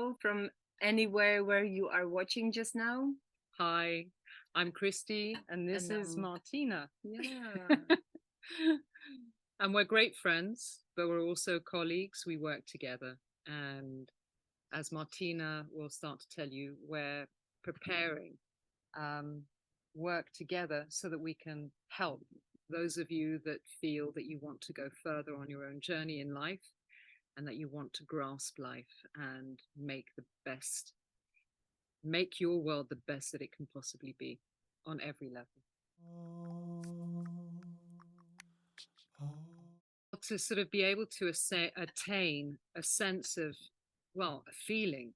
hello from anywhere where you are watching just now. Hi, I'm Christie, and this And is Martina. yeah, And we're great friends, but we're also colleagues. We work together. And as Martina will start to tell you, we're preparing um, work together so that we can help those of you that feel that you want to go further on your own journey in life and that you want to grasp life and make your world the best that it can possibly be on every level. To sort of be able to attain a sense of, well, a feeling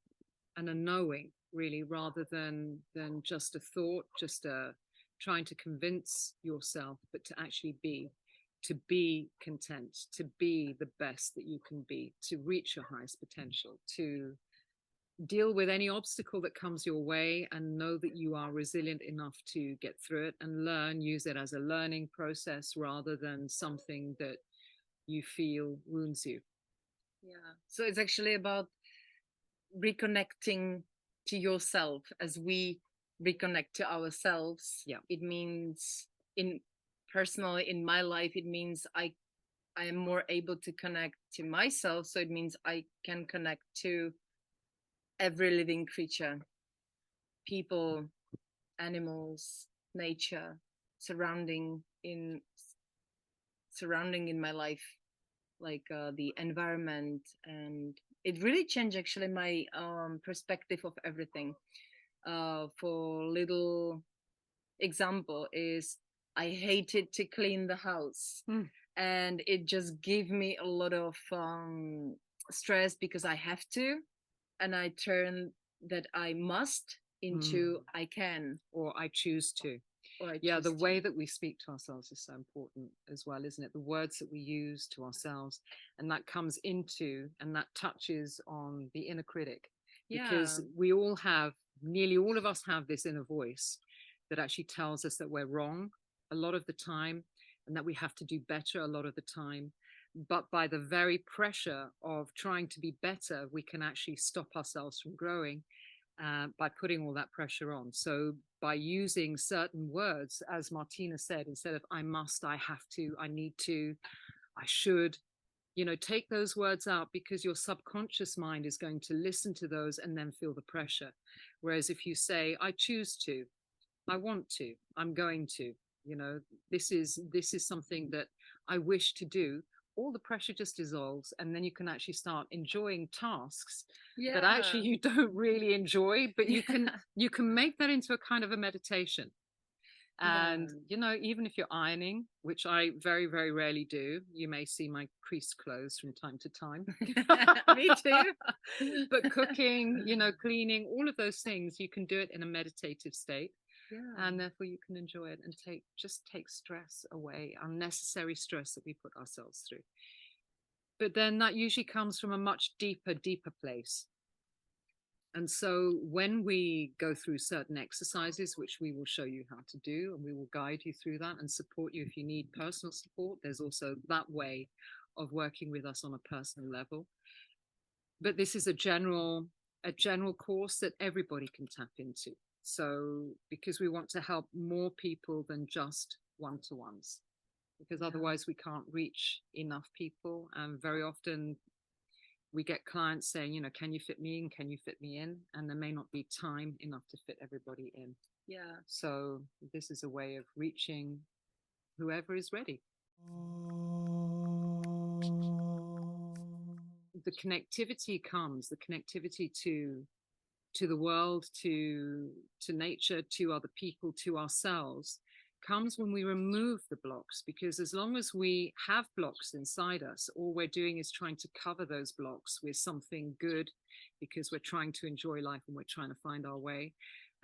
and a knowing, really, rather than just a thought, just trying to convince yourself, but to be content, to be the best that you can be, to reach your highest potential, to deal with any obstacle that comes your way and know that you are resilient enough to get through it and use it as a learning process rather than something that you feel wounds you. yeah. So it's actually about reconnecting to yourself as we reconnect to ourselves. Yeah. It means in personally in my life, it means I am more able to connect to myself. So it means I can connect to every living creature, people, animals, nature, surrounding in surrounding in my life, like the environment. And it really changed actually my perspective of everything. For little example is I hated to clean the house, and it just gave me a lot of stress because I have to, and I turn that I must into I can, or I choose to. or Yeah, the way that we speak to ourselves is so important as well, isn't it? The words that we use to ourselves, and that comes into and that touches on the inner critic, because we all have, nearly all of us have this inner voice that actually tells us that we're wrong a lot of the time and that we have to do better a lot of the time. But by the very pressure of trying to be better, we can actually stop ourselves from growing by putting all that pressure on. So by using certain words, as Martina said, instead of I must, I have to, I need to, I should, take those words out, because your subconscious mind is going to listen to those and then feel the pressure. Whereas if you say, I choose to, I want to, I'm going to, this is something that I wish to do, all the pressure just dissolves, and then you can actually start enjoying tasks that actually you don't really enjoy, but you can make that into a kind of a meditation. And even if you're ironing, which I very, very rarely do, you may see my creased clothes from time to time. Me too. But cooking, cleaning, all of those things, you can do it in a meditative state. And therefore you can enjoy it and take stress away, unnecessary stress that we put ourselves through. But then that usually comes from a much deeper place. And so when we go through certain exercises, which we will show you how to do, and we will guide you through that and support you if you need personal support, there's also that way of working with us on a personal level. But this is a general course that everybody can tap into. So because we want to help more people than just one-to-ones, because otherwise we can't reach enough people. And very often we get clients saying, can you fit me in? Can you fit me in? And there may not be time enough to fit everybody in. Yeah. So this is a way of reaching whoever is ready. The connectivity to the world, to nature, to other people, to ourselves, comes when we remove the blocks. Because as long as we have blocks inside us, all we're doing is trying to cover those blocks with something good, because we're trying to enjoy life and we're trying to find our way.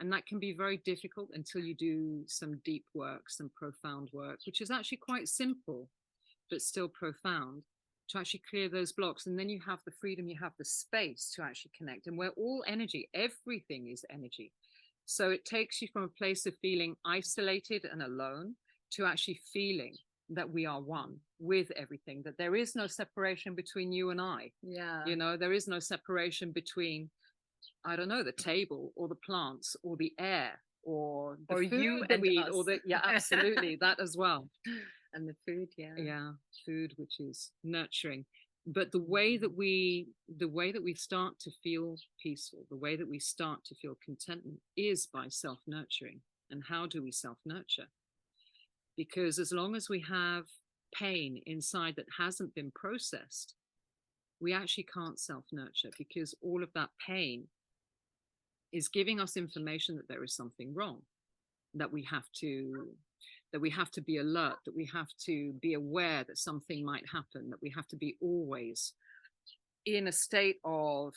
And that can be very difficult until you do some deep work, some profound work, which is actually quite simple, but still profound, to actually clear those blocks. And then you have the freedom, you have the space to actually connect. And we're all energy. Everything is energy. So it takes you from a place of feeling isolated and alone to actually feeling that we are one with everything, that there is no separation between you and I. Yeah. There is no separation between I don't know, the table or the plants or the air or the or food you that and we eat, us. or the, yeah, absolutely, that as well. And the food, yeah. Yeah, food, which is nurturing. But the way that we start to feel peaceful, the way that we start to feel contentment is by self-nurturing. And how do we self-nurture? Because as long as we have pain inside that hasn't been processed, we actually can't self-nurture, because all of that pain is giving us information that there is something wrong, that we have to be alert, that we have to be aware that something might happen, that we have to be always in a state of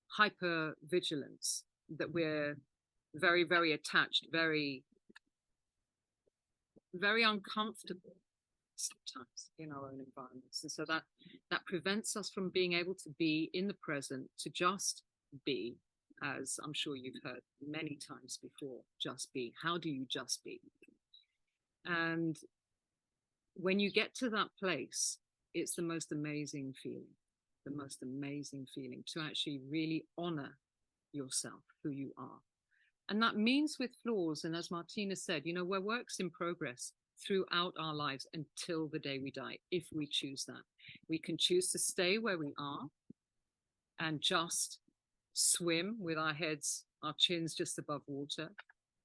hyper vigilance, that we're very, very attached, very, very uncomfortable sometimes in our own environments. And so that prevents us from being able to be in the present, to just be, as I'm sure you've heard many times before, just be. How do you just be? And when you get to that place, it's the most amazing feeling, to actually really honor yourself, who you are. And that means with flaws. And as Martina said, we're works in progress throughout our lives until the day we die, if we choose that. We can choose to stay where we are and just swim with our heads, our chins just above water,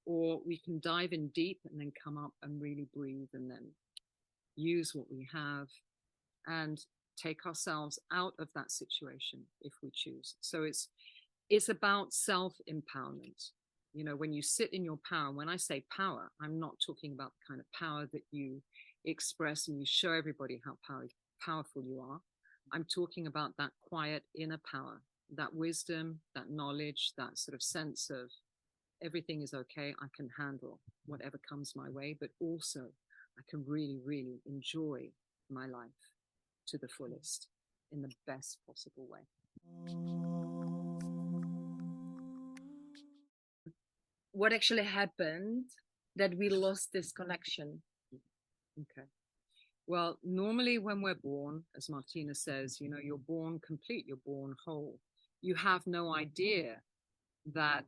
or we can dive in deep and then come up and really breathe and then use what we have and take ourselves out of that situation if we choose. So it's about self-empowerment. When you sit in your power, when I say power, I'm not talking about the kind of power that you express and you show everybody how powerful you are. I'm talking about that quiet inner power, that wisdom, that knowledge, that sort of sense of everything is okay. I can handle whatever comes my way, but also I can really, really enjoy my life to the fullest in the best possible way. What actually happened that we lost this connection? Okay. Well, normally when we're born, as Martina says, you're born complete, you're born whole. You have no idea that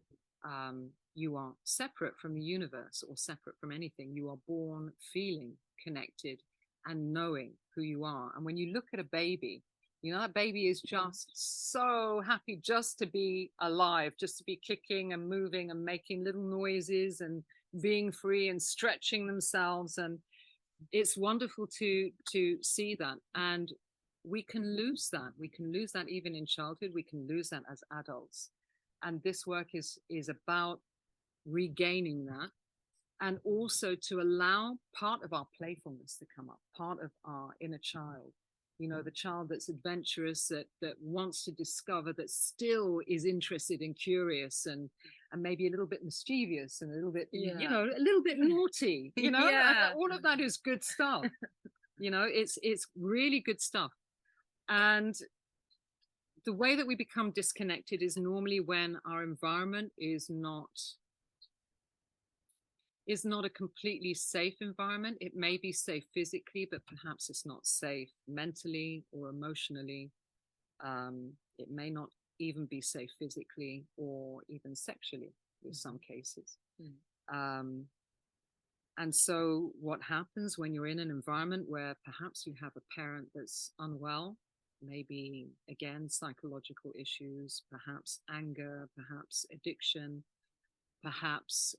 you are separate from the universe or separate from anything. You are born feeling connected and knowing who you are. And when you look at a baby, that baby is just so happy just to be alive, just to be kicking and moving and making little noises and being free and stretching themselves. And it's wonderful to see that. And we can lose that. We can lose that even in childhood. We can lose that as adults. And this work is about regaining that, and also to allow part of our playfulness to come up, part of our inner child, the child that's adventurous, that wants to discover, that still is interested and curious and maybe a little bit mischievous and a little bit, a little bit naughty, Yeah. all of that is good stuff. It's really good stuff. And the way that we become disconnected is normally when our environment is not a completely safe environment. It may be safe physically, but perhaps it's not safe mentally or emotionally. It may not even be safe physically or even sexually in some cases. And so what happens when you're in an environment where perhaps you have a parent that's unwell, maybe again psychological issues, perhaps anger, perhaps addiction, perhaps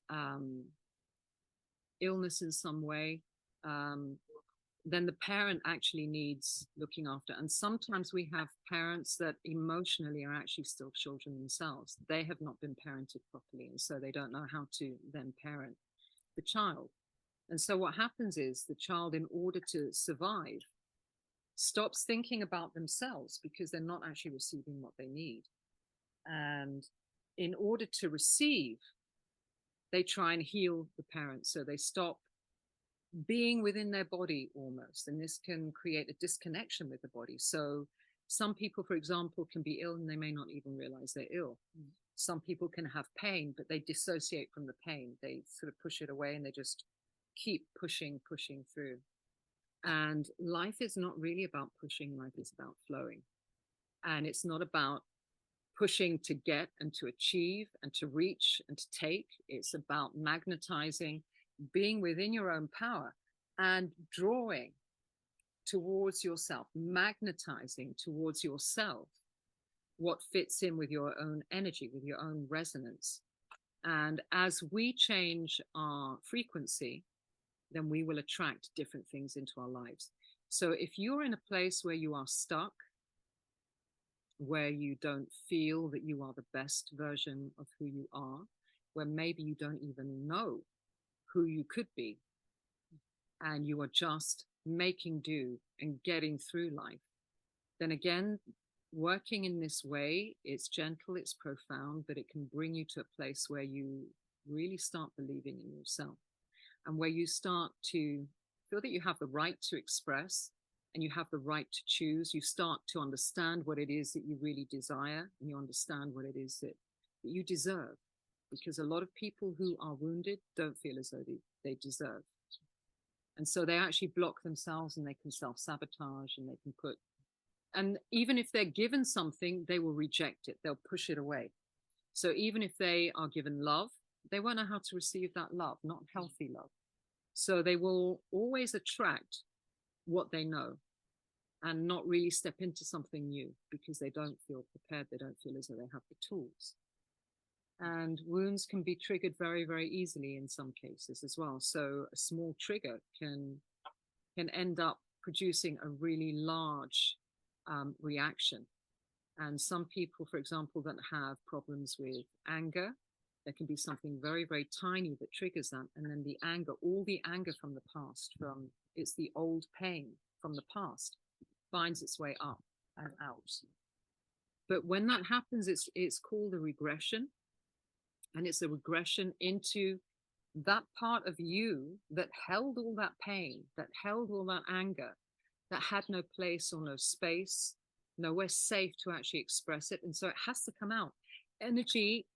illness in some way, then the parent actually needs looking after. And sometimes we have parents that emotionally are actually still children themselves. They have not been parented properly, and so they don't know how to then parent the child. And so what happens is the child, in order to survive, stops thinking about themselves because they're not actually receiving what they need. And in order to receive, they try and heal the parents. So they stop being within their body almost. And this can create a disconnection with the body. So some people, for example, can be ill and they may not even realize they're ill. Some people can have pain, but they dissociate from the pain. They sort of push it away and they just keep pushing through. And life is not really about pushing. Life is about flowing. And it's not about pushing to get and to achieve and to reach and to take. It's about magnetizing, being within your own power and drawing towards yourself, magnetizing towards yourself what fits in with your own energy, with your own resonance. And as we change our frequency, then we will attract different things into our lives. So if you're in a place where you are stuck, where you don't feel that you are the best version of who you are, where maybe you don't even know who you could be, and you are just making do and getting through life, then again, working in this way, it's gentle, it's profound, but it can bring you to a place where you really start believing in yourself, and where you start to feel that you have the right to express and you have the right to choose. You start to understand what it is that you really desire, and you understand what it is that you deserve. Because a lot of people who are wounded don't feel as though they deserve. And so they actually block themselves, and they can self-sabotage, and they can and even if they're given something, they will reject it. They'll push it away. So even if they are given love, they won't know how to receive that love, not healthy love. So they will always attract what they know and not really step into something new, because they don't feel prepared. They don't feel as though they have the tools. And wounds can be triggered very, very easily in some cases as well. So a small trigger can end up producing a really large reaction. And some people, for example, that have problems with anger, there can be something very, very tiny that triggers that. And then the anger, all the anger from the past, it's the old pain from the past, finds its way up and out. But when that happens, it's called a regression. And it's a regression into that part of you that held all that pain, that held all that anger, that had no place or no space, nowhere safe to actually express it. And so it has to come out. Energy,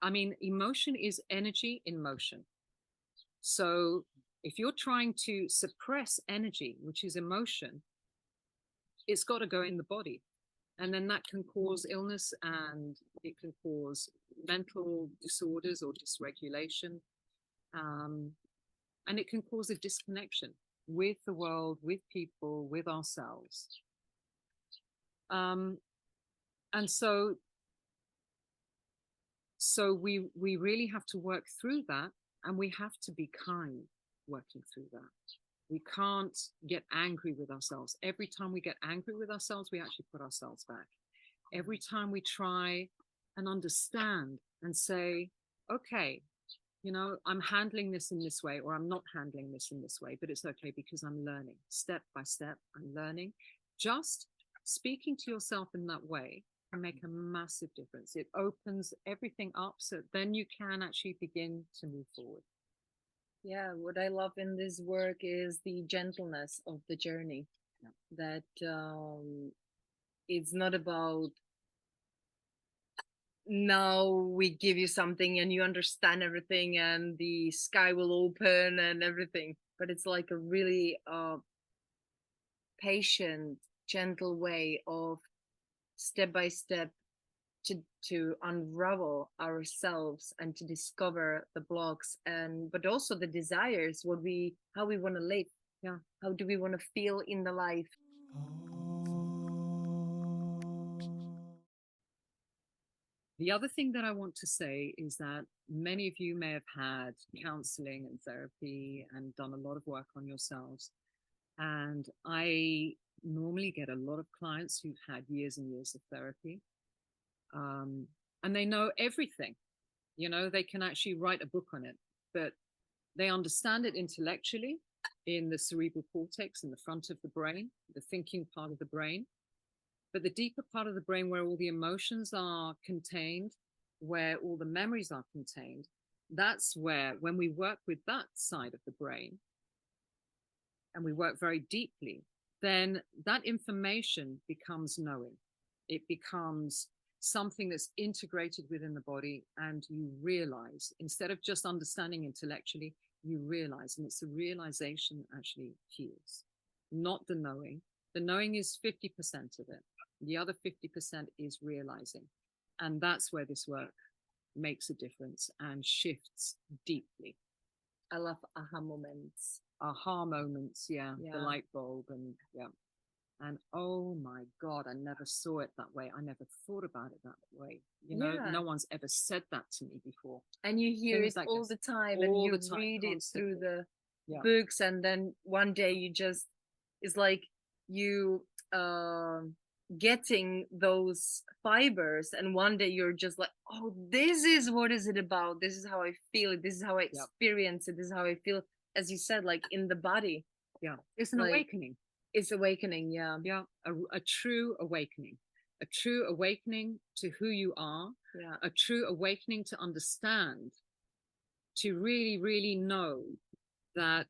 emotion is energy in motion. So if you're trying to suppress energy, which is emotion, it's got to go in the body. And then that can cause illness, and it can cause mental disorders or dysregulation. And it can cause a disconnection with the world, with people, with ourselves. And so we really have to work through that, and we have to be kind working through that. We can't get angry with ourselves. Every time we get angry with ourselves, we actually put ourselves back. Every time we try and understand and say, okay, I'm handling this in this way, or I'm not handling this in this way, but it's okay because I'm learning. Step by step, I'm learning. Just speaking to yourself in that way can make a massive difference. It opens everything up, so then you can actually begin to move forward. Yeah, what I love in this work is the gentleness of the journey. Yeah. That it's not about now we give you something and you understand everything and the sky will open and everything, but it's like a really patient, gentle way of step by step to unravel ourselves and to discover the blocks, but also the desires, how we want to live. Yeah, how do we want to feel in the life? The other thing that I want to say is that many of you may have had counseling and therapy and done a lot of work on yourselves. And I normally get a lot of clients who've had years and years of therapy. And they know everything. They can actually write a book on it, but they understand it intellectually in the cerebral cortex, in the front of the brain, the thinking part of the brain. But the deeper part of the brain, where all the emotions are contained, where all the memories are contained, that's where, when we work with that side of the brain, and we work very deeply, then that information becomes knowing. It becomes something that's integrated within the body, and you realize, instead of just understanding intellectually, you realize, and it's the realization that actually heals, not the knowing. The knowing is 50% of it. The other 50% is realizing. And that's where this work makes a difference and shifts deeply. I love aha moments. Aha moments, yeah. The light bulb, and and oh my God, I never saw it that way. I never thought about it that way. You know, no one's ever said that to me before. And you hear it all the time, and you read it through the books, and then one day you just, it's like you getting those fibers, and one day you're just like, oh, this is what is it about, this is how I feel it, this is how I experience it, this is how I feel, as you said, like in the body. It's an awakening. It's awakening. A true awakening, a true awakening to who you are, a true awakening to understand, to really, really know that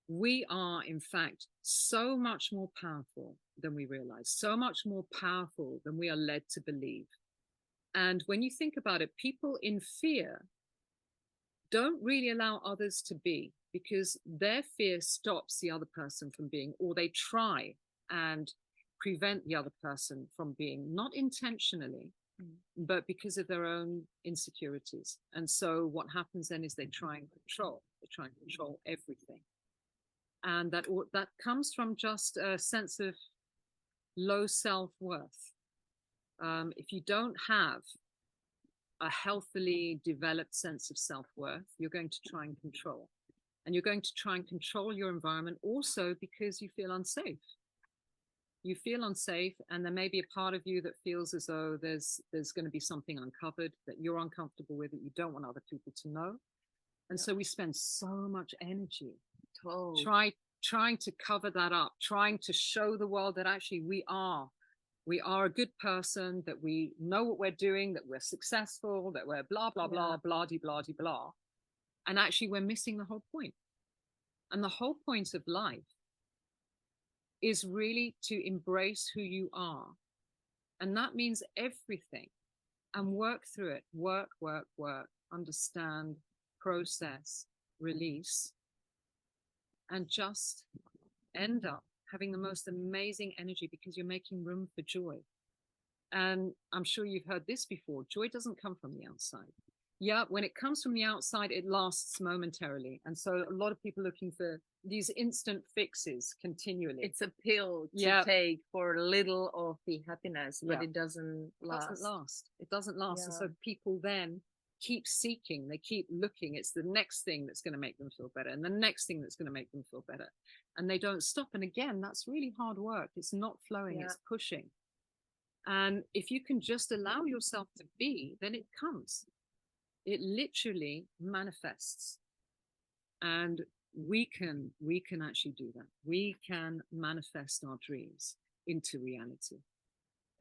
we are, in fact, so much more powerful than we realize, so much more powerful than we are led to believe. And when you think about it, people in fear don't really allow others to be, because their fear stops the other person from being, or they try and prevent the other person from being, not intentionally, but because of their own insecurities. And so what happens then is they try and control everything. And that comes from just a sense of low self-worth. If you don't have a healthily developed sense of self-worth, you're going to try and control. And you're going to try and control your environment also because you feel unsafe. You feel unsafe, and there may be a part of you that feels as though there's going to be something uncovered that you're uncomfortable with, that you don't want other people to know. And so we spend so much energy trying to cover that up, trying to show the world that actually we are a good person, that we know what we're doing, that we're successful, that we're blah, blah, blah, blah, de, blah, de, blah. And actually we're missing the whole point. And the whole point of life is really to embrace who you are. And that means everything. And work through it. Work, understand, process, release, and just end up having the most amazing energy, because you're making room for joy. And I'm sure you've heard this before. Joy doesn't come from the outside. Yeah, when it comes from the outside, it lasts momentarily. And so a lot of people looking for these instant fixes continually. It's a pill to take for a little of the happiness, but it doesn't last. It doesn't last. And so people then keep seeking, they keep looking. It's the next thing that's going to make them feel better, and the next thing that's going to make them feel better. And they don't stop. And again, that's really hard work. It's not flowing, it's pushing. And if you can just allow yourself to be, then it comes. It literally manifests. And we can actually do that. We can manifest our dreams into reality.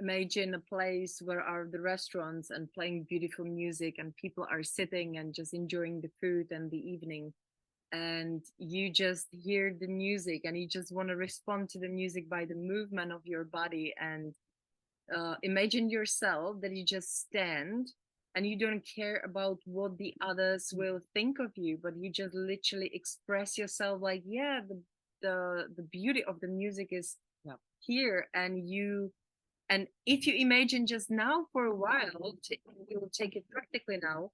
Imagine a place where are the restaurants and playing beautiful music, and people are sitting and just enjoying the food and the evening, and you just hear the music and you just want to respond to the music by the movement of your body. And imagine yourself that you just stand and you don't care about what the others will think of you, but you just literally express yourself like, the beauty of the music is here. And if you imagine just now for a while, we will take it practically now,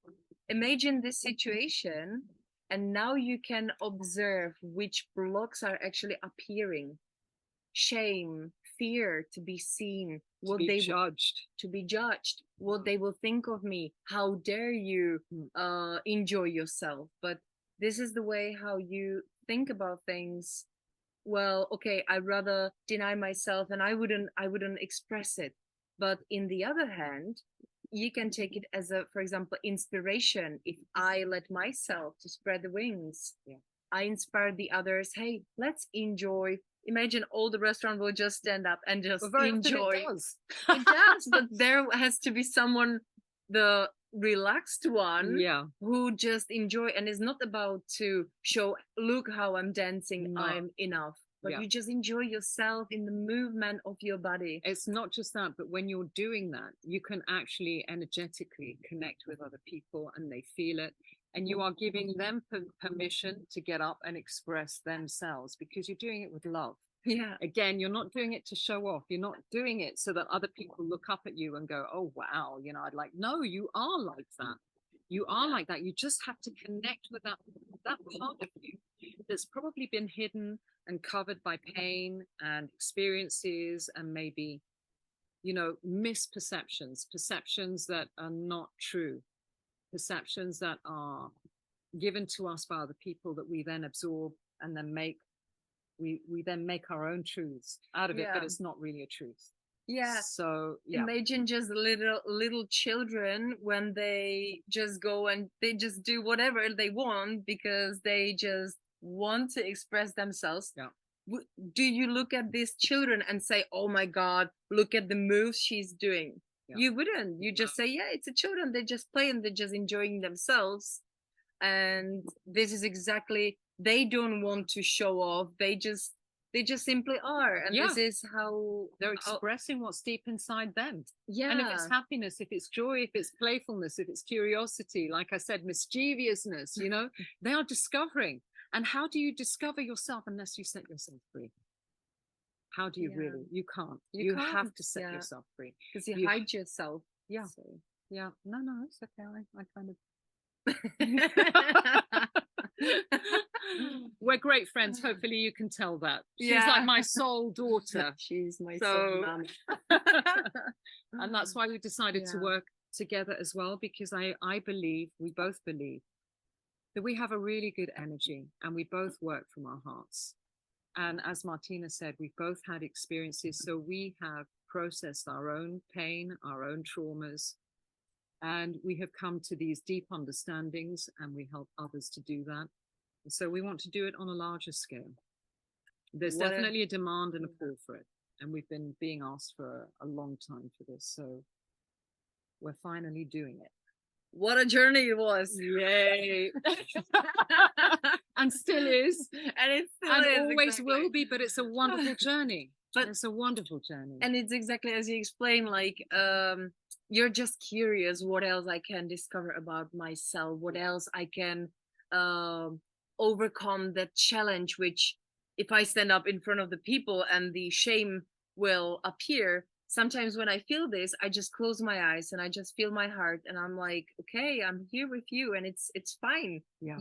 imagine this situation, and now you can observe which blocks are actually appearing. Shame, fear to be seen, to be judged, what they will think of me, how dare you enjoy yourself. But this is the way how you think about things. Well, okay, I'd rather deny myself and I wouldn't express it. But in the other hand, you can take it as a, for example, inspiration. If I let myself to spread the wings, I inspire the others. Hey, let's enjoy. Imagine all the restaurant will just stand up and just enjoy. It does. It does, but there has to be someone, the relaxed one, who just enjoy, and it's not about to show, look how I'm dancing, I'm enough, but you just enjoy yourself in the movement of your body. It's not just that, but when you're doing that, you can actually energetically connect with other people, and they feel it, and you are giving them permission to get up and express themselves, because you're doing it with love. Yeah. Again, you're not doing it to show off. You're not doing it so that other people look up at you and go, oh, wow, I'd like, no, you are like that. You are like that. You just have to connect with that part of you that's probably been hidden and covered by pain and experiences and maybe, misperceptions, perceptions that are not true, perceptions that are given to us by other people that we then absorb and then we then make our own truths out of it, but it's not really a truth. Yeah. So imagine just little children when they just go and they just do whatever they want because they just want to express themselves. Yeah. Do you look at these children and say, oh my God, look at the moves she's doing? Yeah. You wouldn't. You just say, yeah, it's a children. They just play and they're just enjoying themselves. And this is exactly, they don't want to show off. They just simply are. And this is how they're expressing what's deep inside them. Yeah. And if it's happiness, if it's joy, if it's playfulness, if it's curiosity, like I said, mischievousness, they are discovering. And how do you discover yourself unless you set yourself free? How do you really? You can't. You have to set yourself free. Because you hide yourself. Yeah. So. Yeah. No, it's okay. I kind of. We're great friends. Hopefully you can tell that. She's like my soul daughter. She's my soul mom. And that's why we decided to work together as well, because I believe, we both believe, that we have a really good energy and we both work from our hearts. And as Martina said, we've both had experiences, so we have processed our own pain, our own traumas, and we have come to these deep understandings, and we help others to do that. And so we want to do it on a larger scale. There's definitely a demand and a pull for it, and we've been being asked for a long time for this, so we're finally doing it. What a journey it was. Yay. And still is. And it still and is, always will be, but it's a wonderful journey. But it's a wonderful journey. And it's exactly as you explain, like you're just curious what else I can discover about myself, what else I can overcome that challenge, which if I stand up in front of the people and the shame will appear, sometimes when I feel this, I just close my eyes and I just feel my heart and I'm like, okay, I'm here with you and it's fine. Yeah.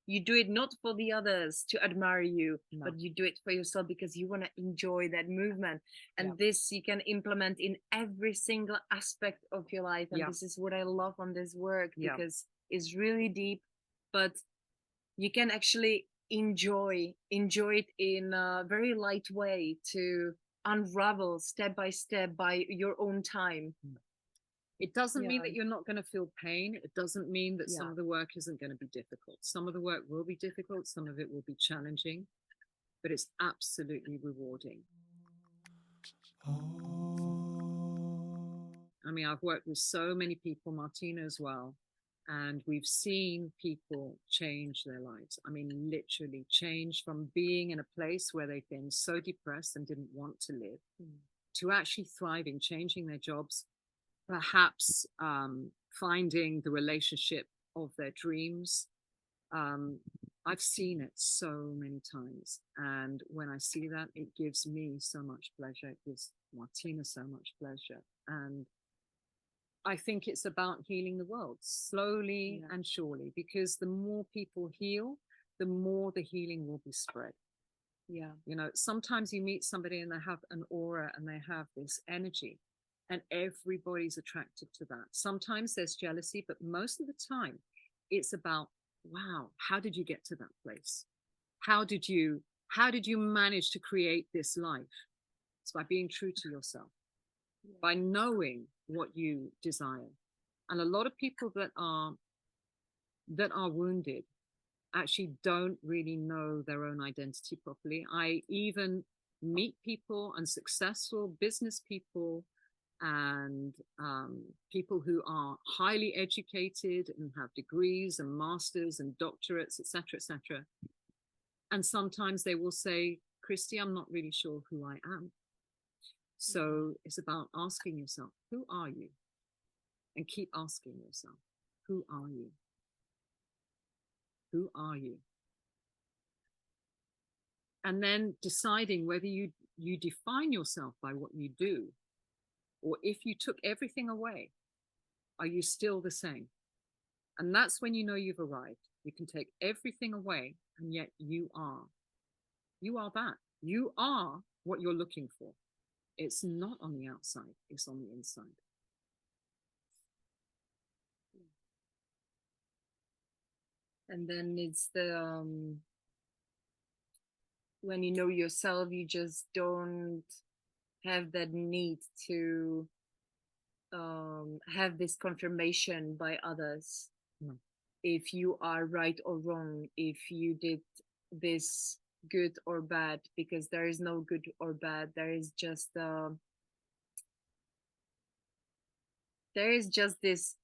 You do it not for the others to admire you, but you do it for yourself because you want to enjoy that movement. And this you can implement in every single aspect of your life. And this is what I love on this work, because it's really deep, but you can actually enjoy it in a very light way to unravel step by step by your own time. It doesn't mean that you're not going to feel pain. It doesn't mean that some of the work isn't going to be difficult. Some of the work will be difficult. Some of it will be challenging, but it's absolutely rewarding. I mean, I've worked with so many people, Martina as well, and we've seen people change their lives. I mean, literally change from being in a place where they've been so depressed and didn't want to live to actually thriving, changing their jobs, perhaps finding the relationship of their dreams. I've seen it so many times. And when I see that, it gives me so much pleasure. It gives Martina so much pleasure. And I think it's about healing the world slowly and surely, because the more people heal, the more the healing will be spread. Yeah. Sometimes you meet somebody and they have an aura and they have this energy and everybody's attracted to that. Sometimes there's jealousy, but most of the time it's about, wow, how did you get to that place? How did you manage to create this life? It's by being true to yourself, by knowing what you desire. And a lot of people that are wounded actually don't really know their own identity properly. I even meet people and successful business people and people who are highly educated and have degrees and masters and doctorates, etc., etc. And sometimes they will say, Christie, I'm not really sure who I am. So it's about asking yourself, who are you? And keep asking yourself, who are you? Who are you? And then deciding whether you define yourself by what you do, or if you took everything away, are you still the same? And that's when you know you've arrived. You can take everything away, and yet you are that. You are what you're looking for. It's not on the outside, it's on the inside. And then it's the when you know yourself, you just don't have that need to have this confirmation by others. No. If you are right or wrong, if you did this good or bad, because there is no good or bad. There is just this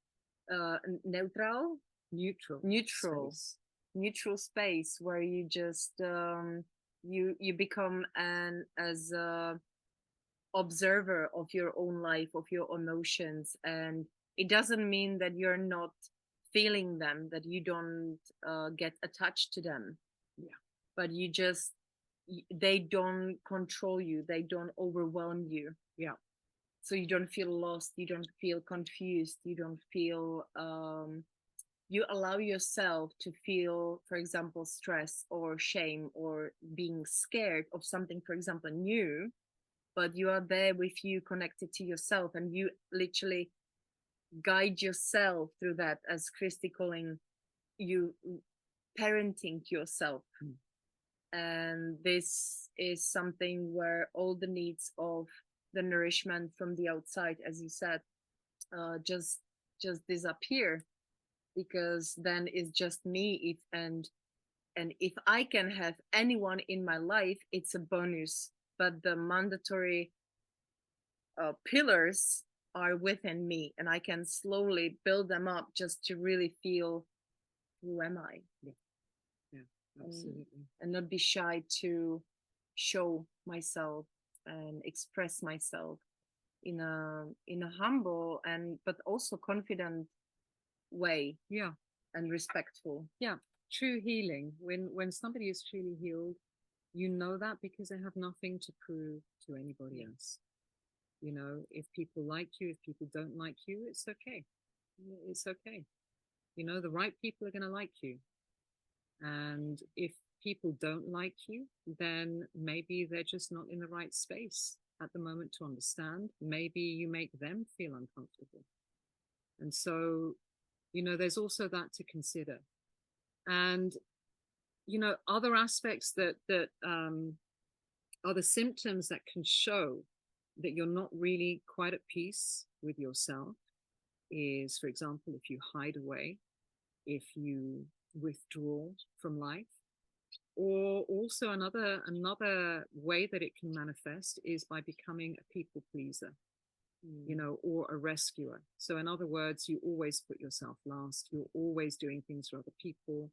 neutral space where you just you become an as a observer of your own life, of your emotions. And it doesn't mean that you're not feeling them, that you don't get attached to them, but you just, they don't control you, they don't overwhelm you. So you don't feel lost, you don't feel confused, you don't feel you allow yourself to feel, for example, stress or shame or being scared of something, for example, new, but you are there with you, connected to yourself, and you literally guide yourself through that, as Christie calling you parenting yourself. And this is something where all the needs of the nourishment from the outside, as you said, just disappear, because then it's just me. And if I can have anyone in my life, it's a bonus, but the mandatory pillars are within me, and I can slowly build them up just to really feel, who am I? Absolutely. And not be shy to show myself and express myself in a humble and but also confident way. And respectful. True healing, when somebody is truly healed, you know that because they have nothing to prove to anybody else. You know, if people like you, if people don't like you, it's okay. It's okay. You know, the right people are going to like you. And if people don't like you, then maybe they're just not in the right space at the moment to understand. Maybe you make them feel uncomfortable. And so, you know, there's also that to consider. And, you know, other aspects that are the symptoms that can show that you're not really quite at peace with yourself is, for example, if you hide away, if you withdraw from life, or also another way that it can manifest is by becoming a people pleaser, you know, or a rescuer. So in other words, you always put yourself last, you're always doing things for other people,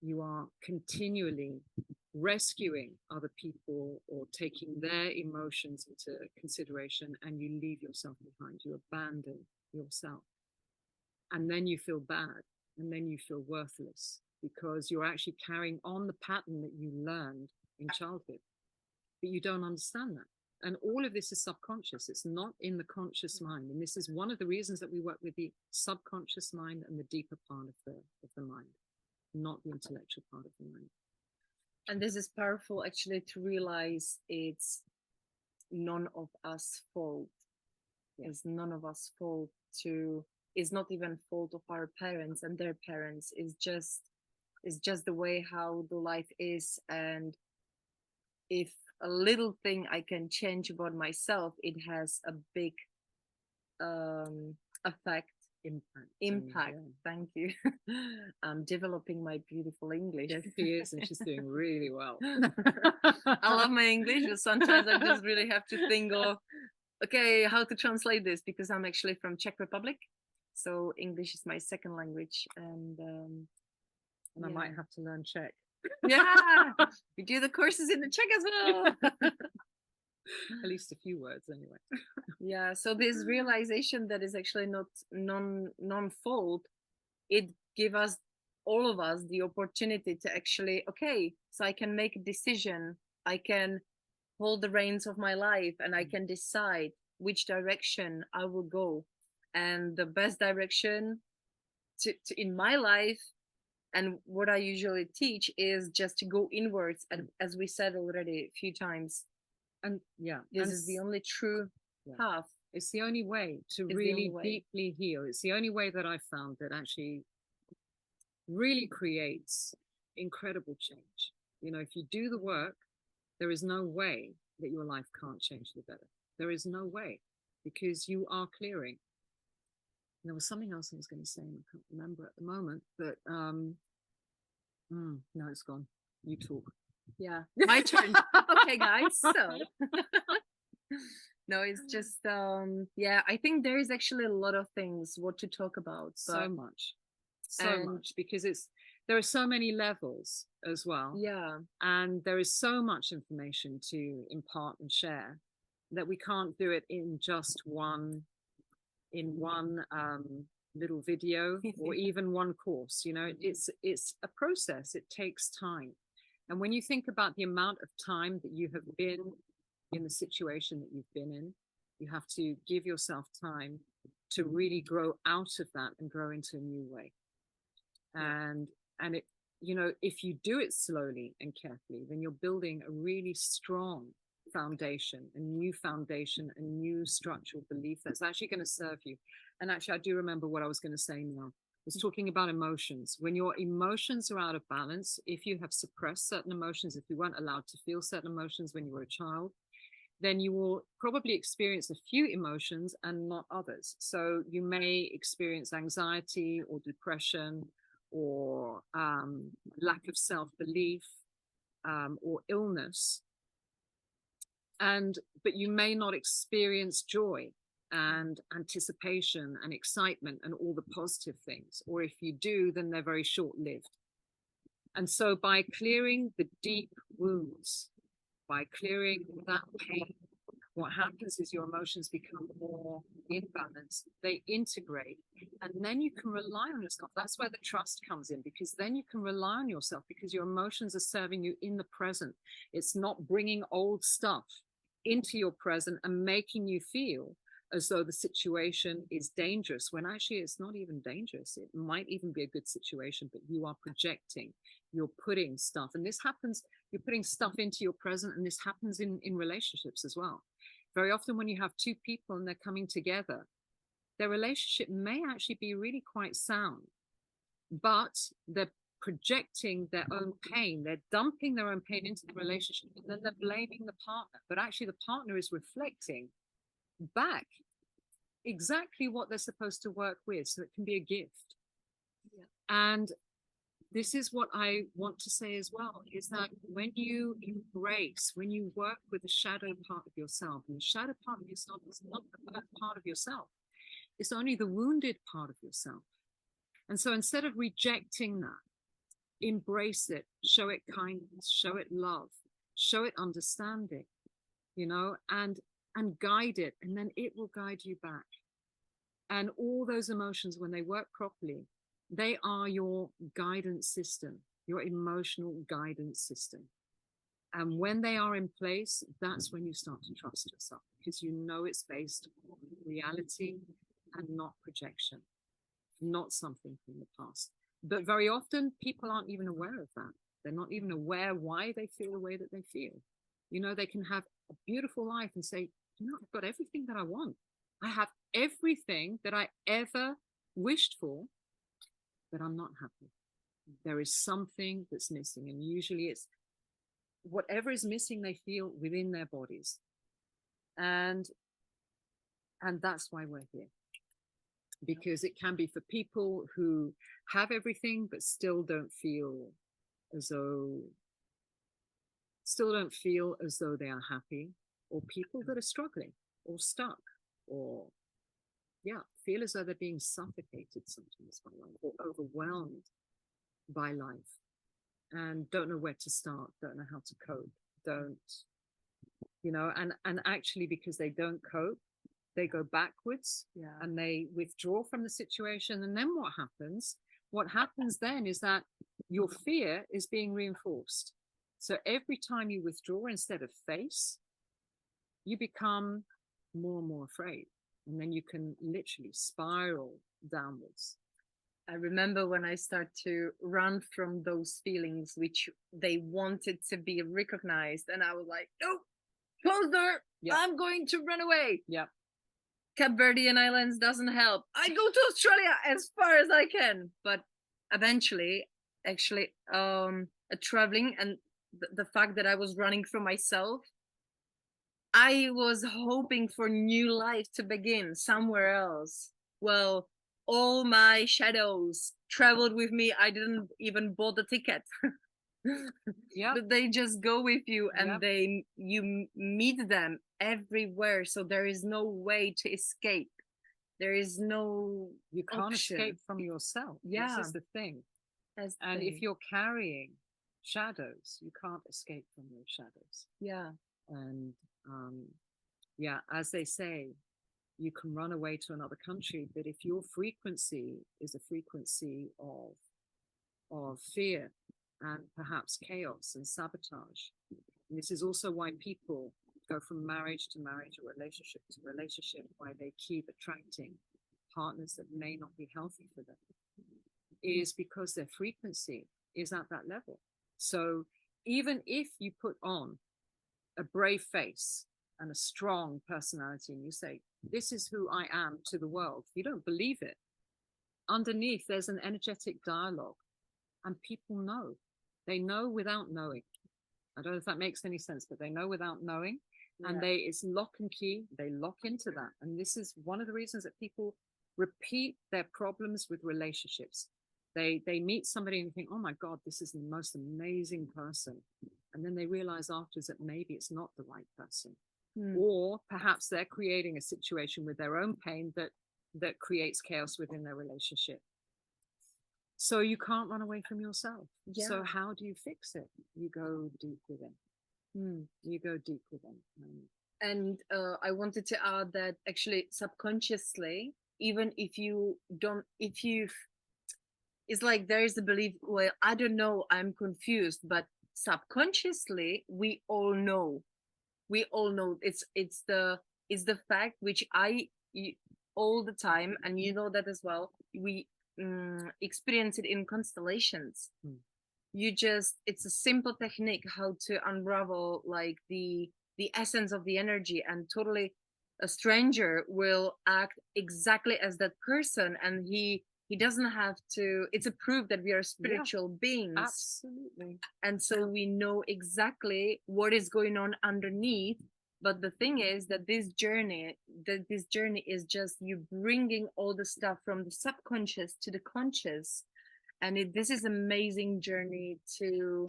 you are continually rescuing other people or taking their emotions into consideration, and you leave yourself behind, you abandon yourself. And then you feel bad, and then you feel worthless, because you're actually carrying on the pattern that you learned in childhood, but you don't understand that. And all of this is subconscious. It's not in the conscious mind. And this is one of the reasons that we work with the subconscious mind and the deeper part of the mind, not the intellectual part of the mind. And this is powerful, actually, to realize it's none of us fault. It's none of us fault to, it's not even fault of our parents and their parents. It's just the way how the life is. And if a little thing I can change about myself, it has a big impact. Thank you. I'm developing my beautiful English. Yes, she is, and she's doing really well. I love my English, but sometimes I just really have to think of, okay, how to translate this, because I'm actually from Czech Republic, so English is my second language, and I might have to learn Czech. We do the courses in the Czech as well. At least a few words anyway. So this realization that is actually not non-fault, it give us, all of us, the opportunity to actually, okay, so I can make a decision I can hold the reins of my life, and I can decide which direction I will go. And the best direction in my life, and what I usually teach, is just to go inwards. And as we said already a few times, and this is the only true path. It's the only way to really deeply heal. It's the only way that I've found that actually really creates incredible change. You know, if you do the work, there is no way that your life can't change for the better. There is no way, because you are clearing. There was something else I was going to say, and I can't remember at the moment, but no, it's gone. You talk. Yeah, my turn. Okay, guys. So no, it's just I think there is actually a lot of things what to talk about. So much, because there are so many levels as well. Yeah, and there is so much information to impart and share that we can't do it in just one little video or even one course. You know, it's a process. It takes time. And when you think about the amount of time that you have been in the situation that you've been in, you have to give yourself time to really grow out of that and grow into a new way. And it, you know, if you do it slowly and carefully, then you're building a really strong foundation, a new structural belief that's actually going to serve you. And actually, I do remember what I was going to say now. I was talking about emotions. When your emotions are out of balance, if you have suppressed certain emotions, if you weren't allowed to feel certain emotions when you were a child, then you will probably experience a few emotions and not others. So you may experience anxiety or depression or lack of self-belief or illness. But you may not experience joy and anticipation and excitement and all the positive things. Or if you do, then they're very short-lived. And so by clearing the deep wounds, by clearing that pain, what happens is your emotions become more in balance. They integrate, and then you can rely on yourself. That's where the trust comes in, because then you can rely on yourself because your emotions are serving you in the present. It's not bringing old stuff into your present and making you feel as though the situation is dangerous, when actually it's not even dangerous. It might even be a good situation, but you are projecting, you're putting stuff. And this happens, you're putting stuff into your present, and this happens in relationships as well. Very often when you have two people and they're coming together, their relationship may actually be really quite sound, but they're projecting their own pain. They're dumping their own pain into the relationship, and then they're blaming the partner. But actually the partner is reflecting back exactly what they're supposed to work with, so it can be a gift. And this is what I want to say as well, is that when you embrace, when you work with the shadow part of yourself, and the shadow part of yourself is not the bad part of yourself, it's only the wounded part of yourself. And so instead of rejecting that, embrace it, show it kindness, show it love, show it understanding, you know, and guide it, and then it will guide you back. And all those emotions, when they work properly, they are your guidance system, your emotional guidance system. And when they are in place, that's when you start to trust yourself, because you know it's based on reality and not projection, not something from the past. But very often people aren't even aware of that. They're not even aware why they feel the way that they feel. You know, they can have a beautiful life and say, you know, I've got everything that I want. I have everything that I ever wished for, but I'm not happy. There is something that's missing. And usually it's whatever is missing, they feel within their bodies. And that's why we're here. Because it can be for people who have everything, but still don't feel as though they are happy, or people that are struggling or stuck, or feel as though they're being suffocated sometimes by life, or overwhelmed by life, and don't know where to start, don't know how to cope, and actually, because they don't cope, they go backwards, and they withdraw from the situation. And then what happens then is that your fear is being reinforced. So every time you withdraw instead of face, you become more and more afraid. And then you can literally spiral downwards. I remember when I start to run from those feelings, which they wanted to be recognized. And I was like, no, close door. Yep. I'm going to run away. Yeah. Cape Verdean Islands doesn't help. I go to Australia as far as I can. But eventually, actually, traveling and the fact that I was running from myself, I was hoping for new life to begin somewhere else. Well, all my shadows traveled with me. I didn't even bought the ticket. Yeah, but they just go with you, and you meet them everywhere. So there is no way to escape. There is no you can't option. Escape from yourself. Yeah, this is the thing. And if you're carrying shadows, you can't escape from those shadows. Yeah. And yeah, as they say, you can run away to another country, but if your frequency is a frequency of fear and perhaps chaos and sabotage, and this is also why people go from marriage to marriage or relationship to relationship, why they keep attracting partners that may not be healthy for them, is because their frequency is at that level. So even if you put on a brave face and a strong personality and you say, this is who I am to the world, you don't believe it. Underneath, there's an energetic dialogue, and people know. They know without knowing. I don't know if that makes any sense, but they know without knowing. Yeah. And it's lock and key. They lock into that. And this is one of the reasons that people repeat their problems with relationships. They meet somebody and think, oh my God, this is the most amazing person. And then they realize afterwards that maybe it's not the right person. Or perhaps they're creating a situation with their own pain that creates chaos within their relationship. So you can't run away from yourself. Yeah. So how do you fix it? You go deep within. You go deep within. And I wanted to add that actually subconsciously, even if you don't, it's like there is a belief, well, I don't know, I'm confused, but subconsciously we all know. It's the fact which all the time, and you know that as well, we experience it in constellations. It's a simple technique how to unravel like the essence of the energy, and totally a stranger will act exactly as that person, and he doesn't have to. It's a proof that we are spiritual beings. Absolutely. And so we know exactly what is going on underneath. But the thing is that this journey is just you bringing all the stuff from the subconscious to the conscious. And this is amazing journey to,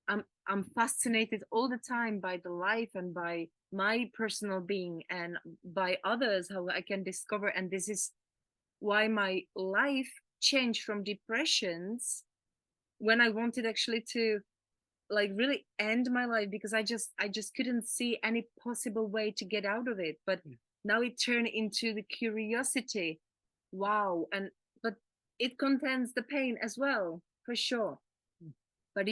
I'm fascinated all the time by the life and by my personal being and by others, how I can discover. And this is why my life changed from depressions when I wanted actually to like really end my life, because I just couldn't see any possible way to get out of it. But now it turned into the curiosity. Wow. But it contains the pain as well, for sure. But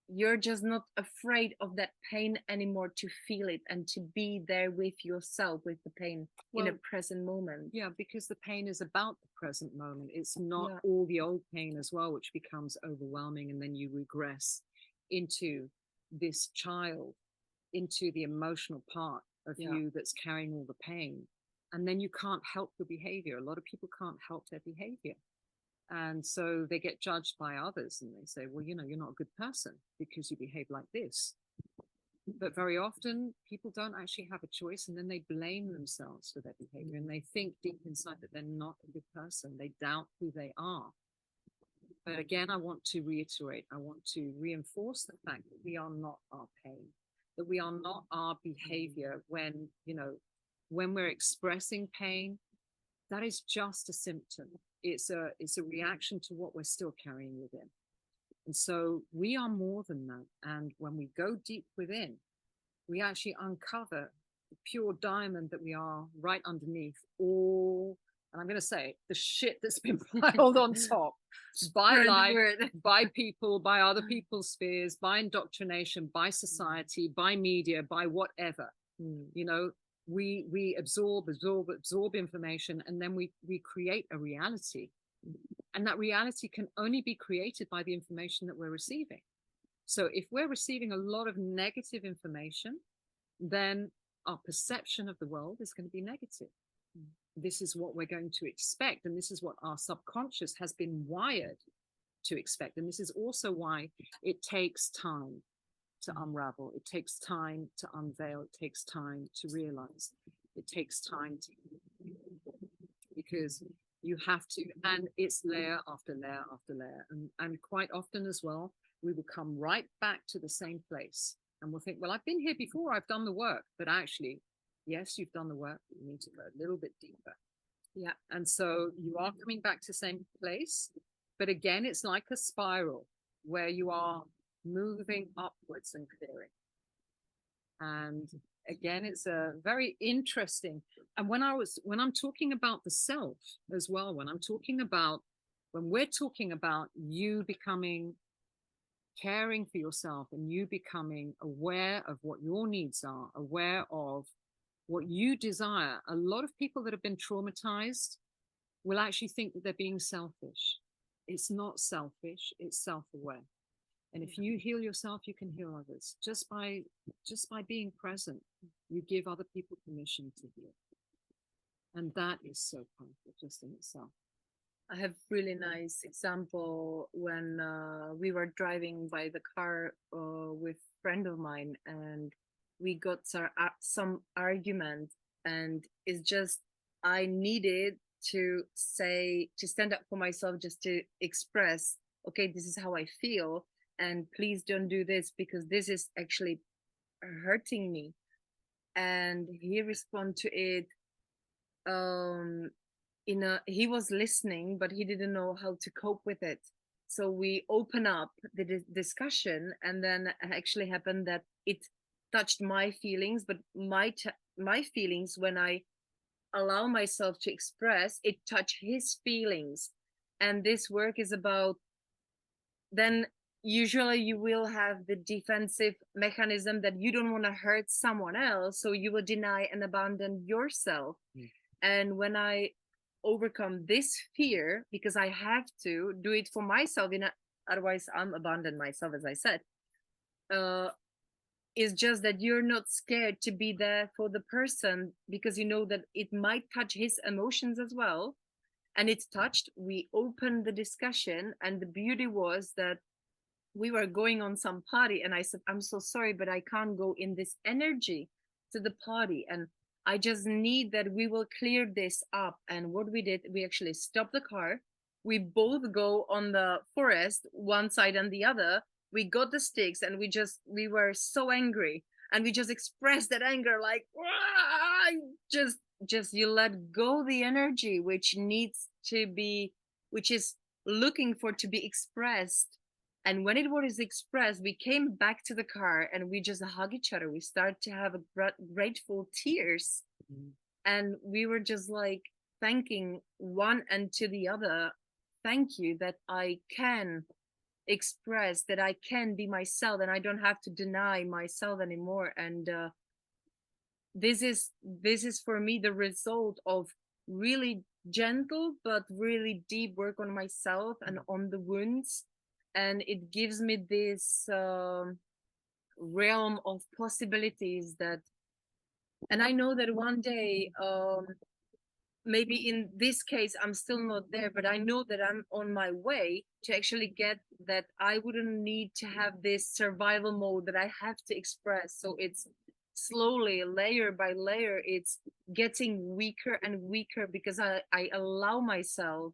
you're just not afraid of that pain anymore, to feel it and to be there with yourself, with the pain in a present moment. Yeah, because the pain is about the present moment. It's not all the old pain as well, which becomes overwhelming, and then you regress into this child, into the emotional part of you that's carrying all the pain. And then you can't help your behavior. A lot of people can't help their behavior. And so they get judged by others, and they say, well, you're not a good person because you behave like this. But very often people don't actually have a choice, and then they blame themselves for their behavior, and they think deep inside that they're not a good person. They doubt who they are. But again, I want to reiterate, I want to reinforce the fact that we are not our pain, that we are not our behavior. When we're expressing pain, that is just a symptom. It's a reaction to what we're still carrying within. And so we are more than that. And when we go deep within, we actually uncover the pure diamond that we are right underneath all and I'm going to say the shit that's been piled on top by life, by people, by other people's spheres, by indoctrination, by society, by media, by whatever. You know, we absorb information, and then we create a reality. And that reality can only be created by the information that we're receiving. So if we're receiving a lot of negative information, then our perception of the world is going to be negative. This is what we're going to expect. And this is what our subconscious has been wired to expect. And this is also why it takes time to unravel. It takes time to unveil. It takes time to realize. It takes time to, because you have to, and it's layer after layer after layer. And quite often as well, we will come right back to the same place. And we'll think, well, I've been here before, I've done the work. But actually, yes, you've done the work, but you need to go a little bit deeper. Yeah. And so you are coming back to the same place. But again, it's like a spiral where you are moving upwards and clearing. And again, it's a very interesting. And when I'm talking about the self as well, when we're talking about you becoming, caring for yourself, and you becoming aware of what your needs are, aware of what you desire, a lot of people that have been traumatized will actually think that they're being selfish. It's not selfish, it's self-aware. And if you heal yourself, you can heal others. Just by being present, you give other people permission to heal. And that is so powerful just in itself. I have really nice example when we were driving by the car with a friend of mine, and we got some argument, and it's just I needed to stand up for myself, just to express, okay, this is how I feel, and please don't do this because this is actually hurting me. And he responded to it he was listening, but he didn't know how to cope with it. So we open up the discussion, and then actually happened that it touched my feelings, but my feelings, when I allow myself to express, it touched his feelings. And this work is about, then usually you will have the defensive mechanism that you don't want to hurt someone else, so you will deny and abandon yourself. And when I overcome this fear, because I have to do it for myself, otherwise I'm abandon myself, as I said, is just that you're not scared to be there for the person, because you know that it might touch his emotions as well. And it's touched, we opened the discussion, and the beauty was that we were going on some party, and I said, I'm so sorry, but I can't go in this energy to the party, and I just need that we will clear this up. And what we did, we actually stopped the car. We both go on the forest, one side and the other. We got the sticks, and we were so angry. And we just expressed that anger, like, just you let go the energy, which is looking for to be expressed. And when it was expressed, we came back to the car, and we just hug each other. We started to have grateful tears. And we were just like thanking one and to the other. Thank you that I can express, that I can be myself, and I don't have to deny myself anymore. And this is for me the result of really gentle but really deep work on myself and on the wounds. And it gives me this realm of possibilities that, and I know that one day, maybe in this case, I'm still not there, but I know that I'm on my way to actually get that. I wouldn't need to have this survival mode that I have to express. So it's slowly, layer by layer, it's getting weaker and weaker, because I allow myself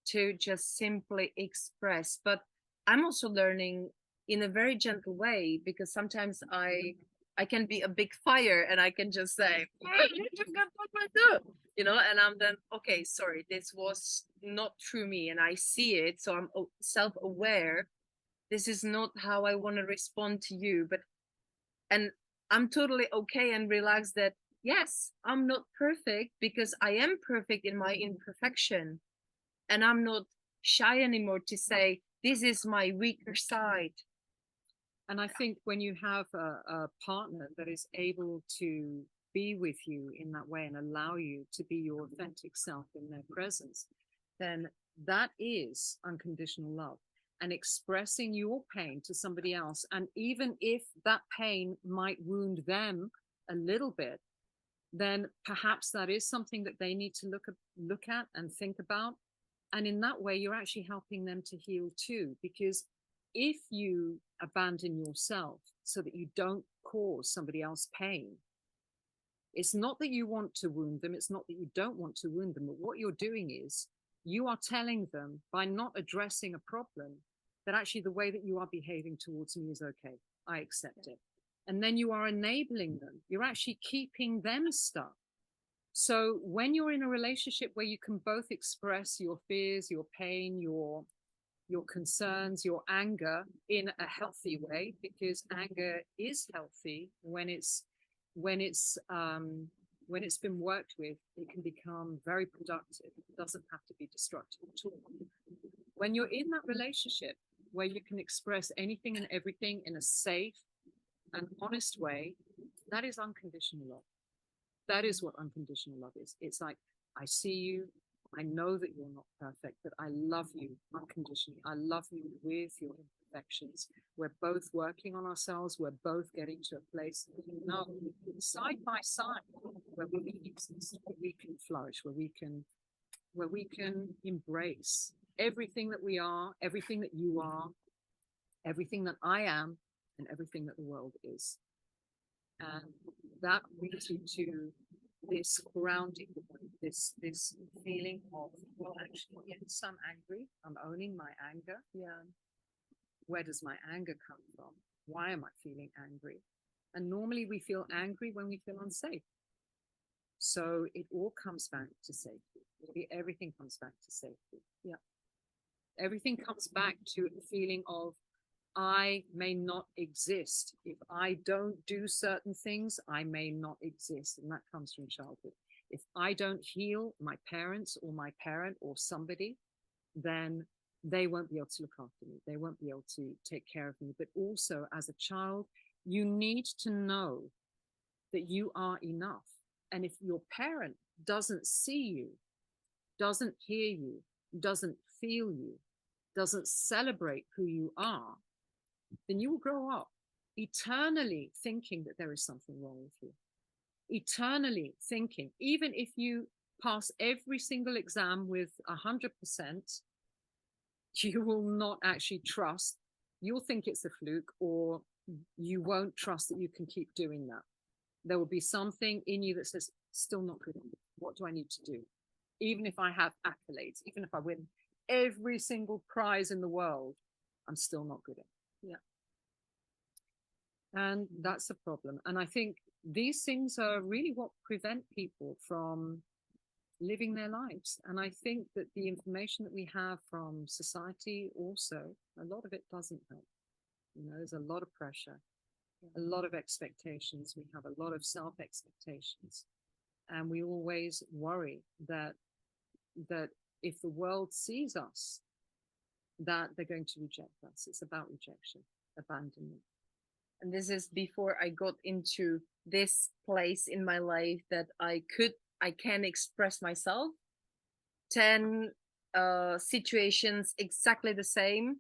to just simply express. But I'm also learning in a very gentle way, because sometimes I can be a big fire, and I can just say, and I'm then, okay, sorry, this was not through me, and I see it, so I'm self-aware. This is not how I want to respond to you, and I'm totally okay and relaxed that yes, I'm not perfect because I am perfect in my imperfection. And I'm not shy anymore to say, this is my weaker side. And I think when you have a partner that is able to be with you in that way and allow you to be your authentic self in their presence, then that is unconditional love. And expressing your pain to somebody else, and even if that pain might wound them a little bit, then perhaps that is something that they need to look at and think about. And in that way, you're actually helping them to heal too. Because if you abandon yourself so that you don't cause somebody else pain, it's not that you want to wound them, it's not that you don't want to wound them, but what you're doing is you are telling them, by not addressing a problem, that actually the way that you are behaving towards me is okay. I accept it. And then you are enabling them. You're actually keeping them stuck. So when you're in a relationship where you can both express your fears, your pain, your concerns, your anger in a healthy way, because anger is healthy when it's when it's um, when it's been worked with, it can become very productive. It doesn't have to be destructive at all. When you're in that relationship where you can express anything and everything in a safe and honest way, that is unconditional love. That is what unconditional love is. It's like, I see you. I know that you're not perfect, but I love you unconditionally. I love you with your imperfections. We're both working on ourselves. We're both getting to a place that we know side by side where we can exist, where we can flourish, where we can embrace everything that we are, everything that you are, everything that I am, and everything that the world is. And that brings you to this grounding, this feeling of, well, actually, yes, I'm angry. I'm owning my anger. Yeah. Where does my anger come from? Why am I feeling angry? And normally we feel angry when we feel unsafe. So it all comes back to safety. Everything comes back to safety. Yeah. Everything comes back to a feeling of, I may not exist. If I don't do certain things, I may not exist. And that comes from childhood. If I don't heal my parents or my parent or somebody, then they won't be able to look after me. They won't be able to take care of me. But also, as a child, you need to know that you are enough. And if your parent doesn't see you, doesn't hear you, doesn't feel you, doesn't celebrate who you are, then you will grow up eternally thinking that there is something wrong with you. Eternally thinking, even if you pass every single exam with 100%, you will not actually trust. You'll think it's a fluke, or you won't trust that you can keep doing that. There will be something in you that says, still not good enough. What do I need to do? Even if I have accolades, even if I win every single prize in the world, I'm still not good enough. Yeah. And that's a problem. And I think these things are really what prevent people from living their lives. And I think that the information that we have from society also, a lot of it doesn't help. You know, there's a lot of pressure, a lot of expectations. We have a lot of self-expectations. And we always worry that if the world sees us, that they're going to reject us. It's about rejection, abandonment. And this is before I got into this place in my life that I can express myself. 10 situations exactly the same.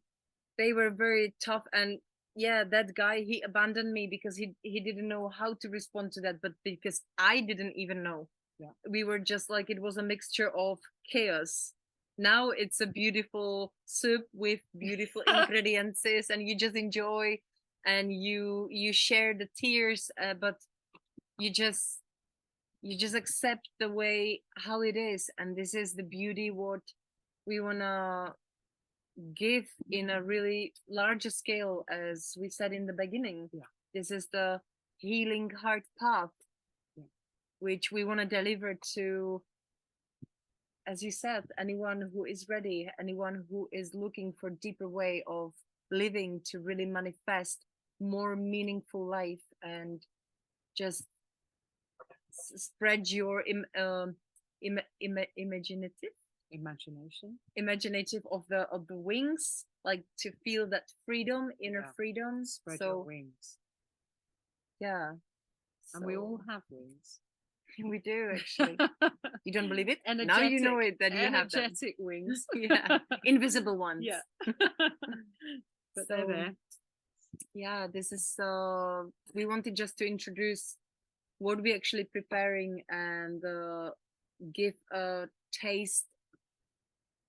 They were very tough, and yeah, that guy, he abandoned me because he didn't know how to respond to that, but because I didn't even know. Yeah. We were just like, it was a mixture of chaos. Now it's a beautiful soup with beautiful ingredients, and you just enjoy, and you share the tears, but you just accept the way how it is. And this is the beauty what we want to give in a really larger scale, as we said in the beginning. Yeah. This is the healing heart path, yeah. which we want to deliver to, as you said, anyone who is ready, anyone who is looking for a deeper way of living to really manifest more meaningful life and just spread your imaginative of the wings, like to feel that freedom, inner freedom. Spread your wings. Yeah. And we all have wings. We do, actually. You don't believe it? Energetic, now you know it, that you have them. Energetic wings. Yeah, invisible ones. Yeah. But So, they're there. Yeah, this is we wanted just to introduce what we're actually preparing and give a taste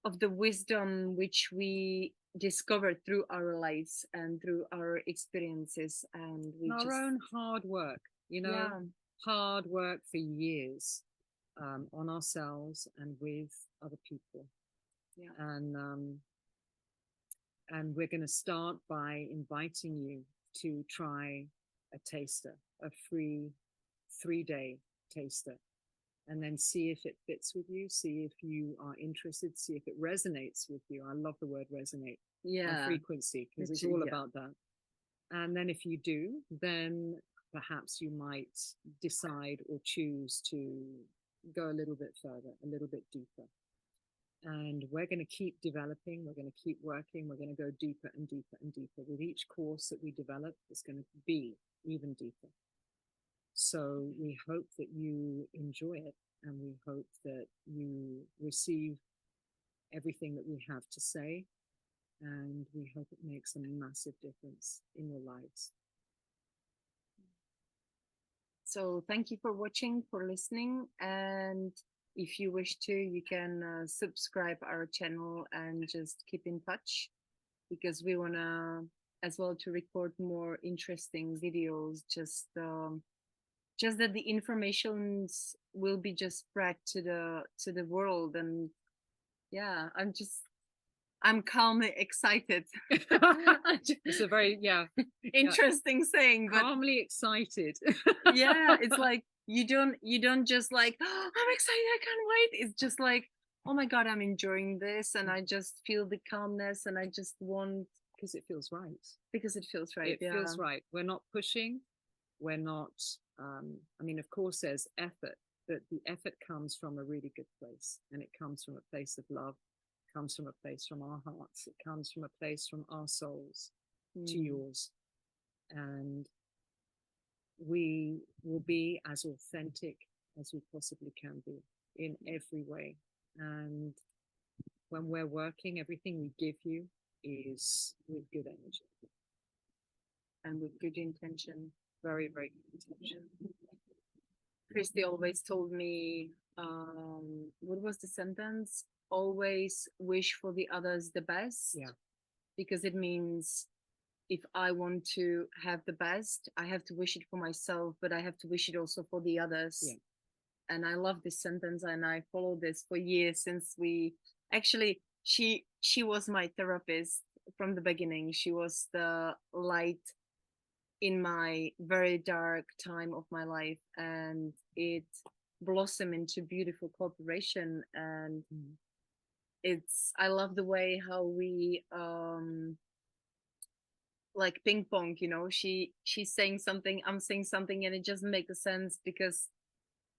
of the wisdom which we discovered through our lives and through our experiences, and we our own hard work, hard work for years on ourselves and with other people. And we're going to start by inviting you to try a taster, a free 3-day taster, and then see if it fits with you, see if you are interested, see if it resonates with you. I love the word resonate. Frequency, because it's all about that. And then if you do, then perhaps you might decide or choose to go a little bit further, a little bit deeper. And we're going to keep developing, we're going to keep working, we're going to go deeper and deeper and deeper. With each course that we develop, it's going to be even deeper. So we hope that you enjoy it, and we hope that you receive everything that we have to say, and we hope it makes a massive difference in your lives. So thank you for watching, for listening, and if you wish to, you can subscribe our channel and just keep in touch, because we want to as well to record more interesting videos, just that the informations will be just spread to the world. And yeah, I'm calmly excited. It's a very interesting saying, but calmly excited. Yeah, it's like you don't just like, oh, I'm excited, I can't wait. It's just like, oh my god, I'm enjoying this, and I just feel the calmness, and I just want, because it feels right. Because it feels right. It feels right. We're not pushing. We're not. I mean, of course, there's effort, but the effort comes from a really good place, and it comes from a place of love. It comes from a place from our hearts. It comes from a place from our souls to yours, and we will be as authentic as we possibly can be in every way. And when we're working, everything we give you is with good energy and with good intention. Very, very good intention. Christie always told me, what was the sentence? Always wish for the others the best. Yeah. Because it means if I want to have the best, I have to wish it for myself, but I have to wish it also for the others. Yeah. And I love this sentence, and I follow this for years, since we actually, she was my therapist from the beginning. She was the light in my very dark time of my life, and it blossomed into beautiful cooperation. And I love the way how we like ping pong, she's saying something, I'm saying something, and it just makes sense, because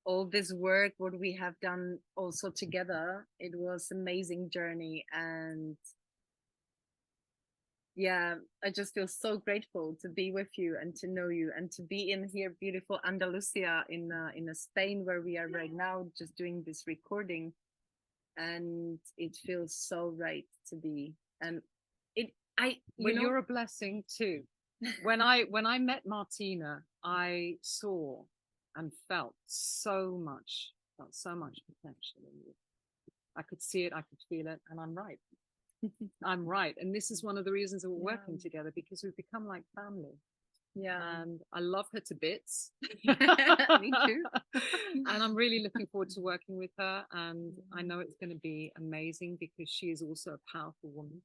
all this work, what we have done also together, it was amazing journey. And yeah, I just feel so grateful to be with you and to know you and to be in here, beautiful Andalusia in Spain, where we are right now, just doing this recording. And it feels so right to be. And you're a blessing too. When I met Martina, I saw and felt so much potential in you. I could see it, I could feel it, and I'm right. I'm right. And this is one of the reasons that we're working together, because we've become like family. Yeah. And I love her to bits. Me too. And I'm really looking forward to working with her. And I know it's going to be amazing, because she is also a powerful woman.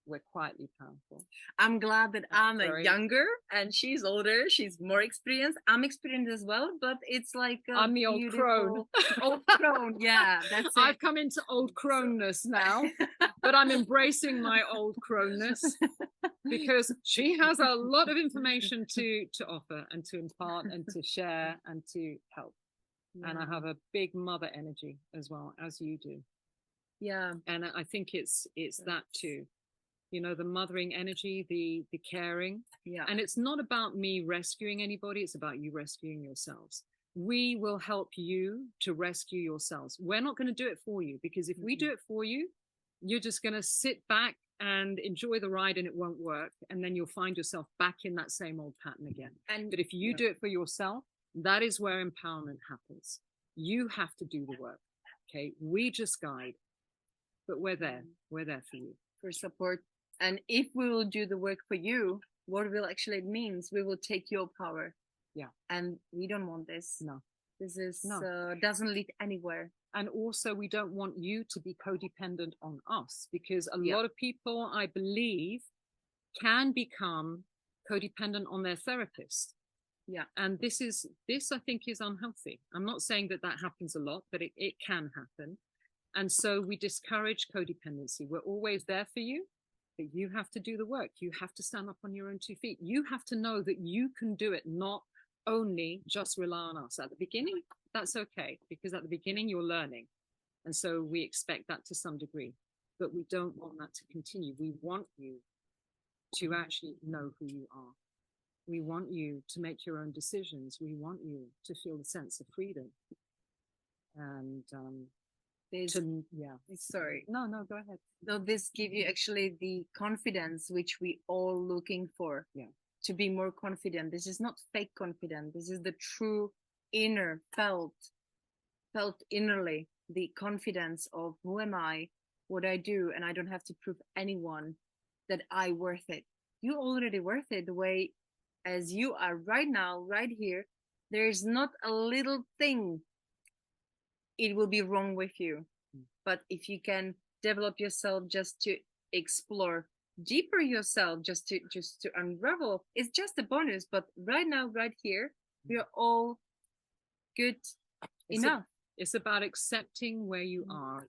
We're quietly powerful. I'm glad that I'm younger and she's older. She's more experienced. I'm experienced as well, but it's like I'm the old crone. Old crone, yeah, that's it. I've come into old croneness now, but I'm embracing my old croneness, because she has a lot of information to offer and to impart and to share and to help. and I have a big mother energy as well, as you do. Yeah. And I think it's that too. You know, the mothering energy, the caring. Yeah. And it's not about me rescuing anybody, it's about you rescuing yourselves. We will help you to rescue yourselves. We're not going to do it for you, because if we do it for you, you're just going to sit back and enjoy the ride and it won't work. And then you'll find yourself back in that same old pattern again. But if you do it for yourself, that is where empowerment happens. You have to do the work. Okay. We just guide, but we're there. We're there for you. For support. And if we will do the work for you, what will actually means we will take your power. Yeah. And we don't want this. No. This is doesn't lead anywhere. And also, we don't want you to be codependent on us, because a lot of people, I believe, can become codependent on their therapist. Yeah. And this I think is unhealthy. I'm not saying that happens a lot, but it can happen. And so we discourage codependency. We're always there for you, but you have to do the work. You have to stand up on your own 2 feet. You have to know that you can do it, not only just rely on us. At the beginning, that's okay, because at the beginning you're learning. And so we expect that to some degree, but we don't want that to continue. We want you to actually know who you are. We want you to make your own decisions. We want you to feel the sense of freedom. And sorry. No, go ahead. No, this give you actually the confidence which we all looking for. Yeah. To be more confident. This is not fake confidence. This is the true inner felt innerly, the confidence of who am I, what I do, and I don't have to prove anyone that I worth it. You already worth it the way as you are right now, right here. There is not a little thing it will be wrong with you. But if you can develop yourself just to explore deeper yourself, just to unravel, it's just a bonus. But right now, right here, we are all good enough. It's about accepting where you are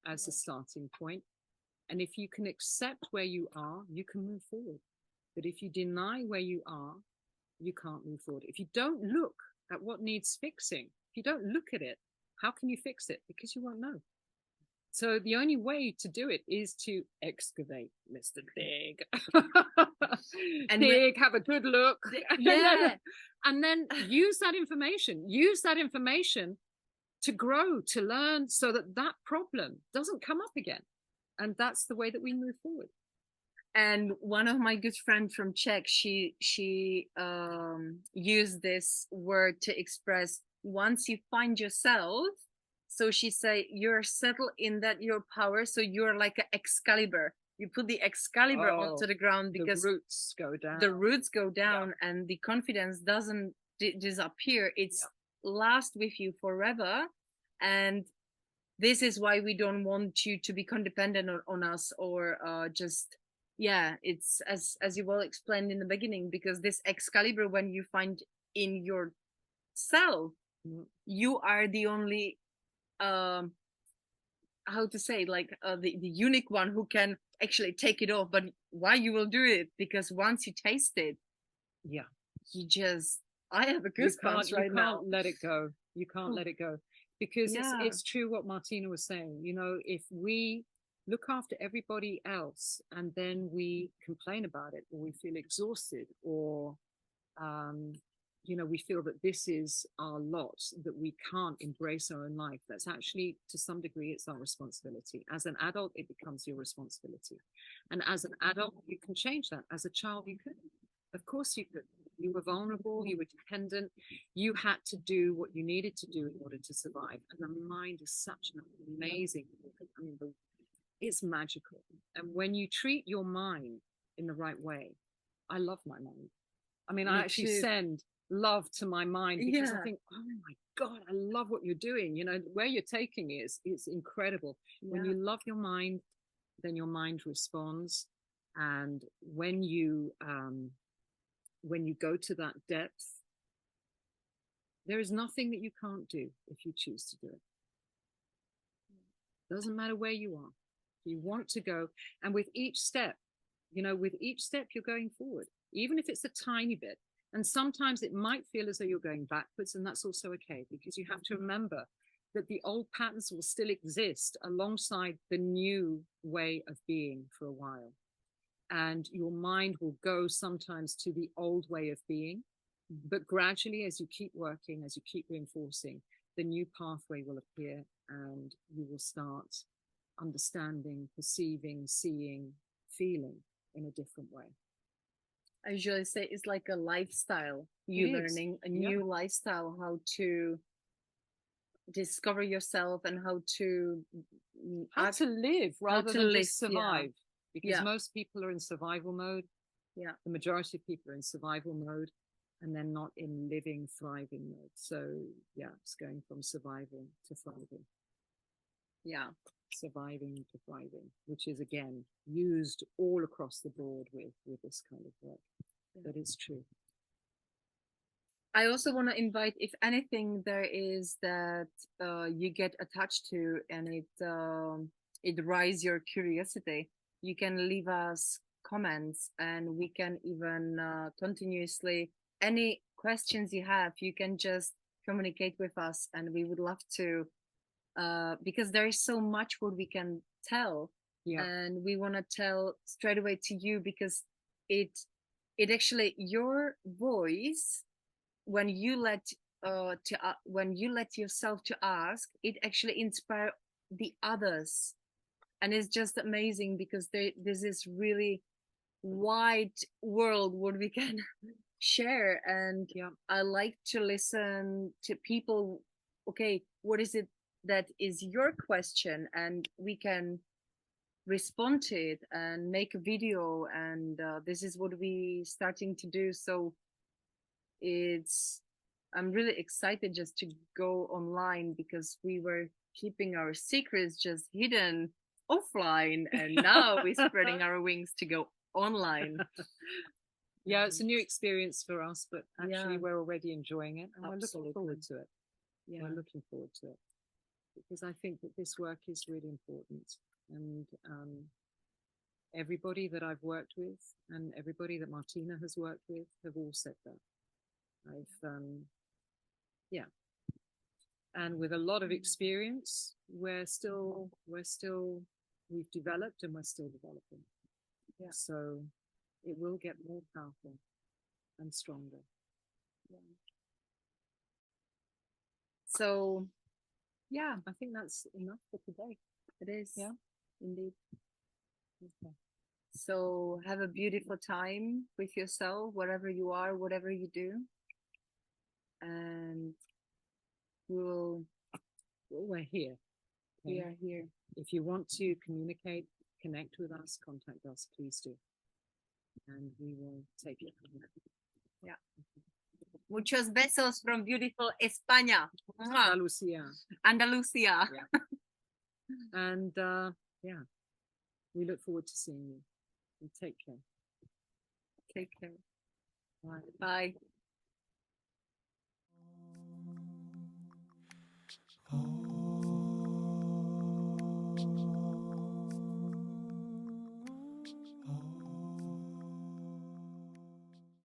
as a starting point. And if you can accept where you are, you can move forward. But if you deny where you are, you can't move forward. If you don't look at what needs fixing, if you don't look at it, how can you fix it? Because you won't know. So the only way to do it is to excavate, Mr. Big. And have a good look. Yeah. And then use that information to grow, to learn, so that problem doesn't come up again. And that's the way that we move forward. And one of my good friends from Czech, she used this word to express once you find yourself. So she say you're settled in that your power. So you're like an Excalibur. You put the Excalibur onto the ground because the roots go down. The roots go down, and the confidence doesn't disappear. It's last with you forever. And this is why we don't want you to be codependent on us, or it's as you well explained in the beginning, because this Excalibur, when you find in yourself, you are the only how to say, like the unique one who can actually take it off. But why you will do it? Because once you taste it, I have a goosebumps right now. You can't let it go. You can't let it go, because it's true what Martina was saying. You know, if we look after everybody else and then we complain about it, or we feel exhausted, or we feel that this is our lot, that we can't embrace our own life. That's actually, to some degree, it's our responsibility. As an adult, it becomes your responsibility. And as an adult, you can change that. As a child, you could. Of course you could. You were vulnerable, you were dependent, you had to do what you needed to do in order to survive. And the mind is such an amazing, it's magical. And when you treat your mind in the right way, I love my mind. I actually send love to my mind, because I think, oh my God, I love what you're doing. Where you're taking is incredible. When you love your mind, then your mind responds. And when you go to that depth, there is nothing that you can't do if you choose to do it. Doesn't matter where you are. You want to go, and with each step you're going forward, even if it's a tiny bit. And sometimes it might feel as though you're going backwards, and that's also okay, because you have to remember that the old patterns will still exist alongside the new way of being for a while. And your mind will go sometimes to the old way of being, but gradually, as you keep working, as you keep reinforcing, the new pathway will appear, and you will start understanding, perceiving, seeing, feeling in a different way. I usually say it's like a lifestyle. You learning a new lifestyle, how to discover yourself and how to live rather than just survive. Because most people are in survival mode. Yeah. The majority of people are in survival mode, and they're not in living, thriving mode. So yeah, it's going from survival to thriving. Yeah. Surviving to thriving, which is again used all across the board with this kind of work. But it's true. I also want to invite, if anything there is that you get attached to and it rise your curiosity, you can leave us comments, and we can even continuously, any questions you have, you can just communicate with us, and we would love to, because there is so much what we can tell, and we want to tell straight away to you, because it actually, your voice, when you let yourself to ask, it actually inspire the others, and it's just amazing, because this is really wide world what we can share. And I like to listen to people. Okay, what is it that is your question, and we can respond to it and make a video, and this is what we starting to do. So I'm really excited just to go online, because we were keeping our secrets just hidden offline, and now we're spreading our wings to go online. Yeah, it's a new experience for us, but actually we're already enjoying it, and we're looking forward to it. We're looking forward to it, because I think that this work is really important, and everybody that I've worked with and everybody that Martina has worked with have all said that. And with a lot of experience, we've developed, and we're still developing. Yeah. So it will get more powerful and stronger. Yeah. So, I think that's enough for today. It is. Yeah, indeed. Okay. So have a beautiful time with yourself, wherever you are, whatever you do. And we're here. Okay? We are here. If you want to communicate, connect with us, contact us, please do. And we will take it from there. Yeah. Muchos besos from beautiful España. Andalusia. Yeah. And we look forward to seeing you. And take care. Take care. Bye. Bye.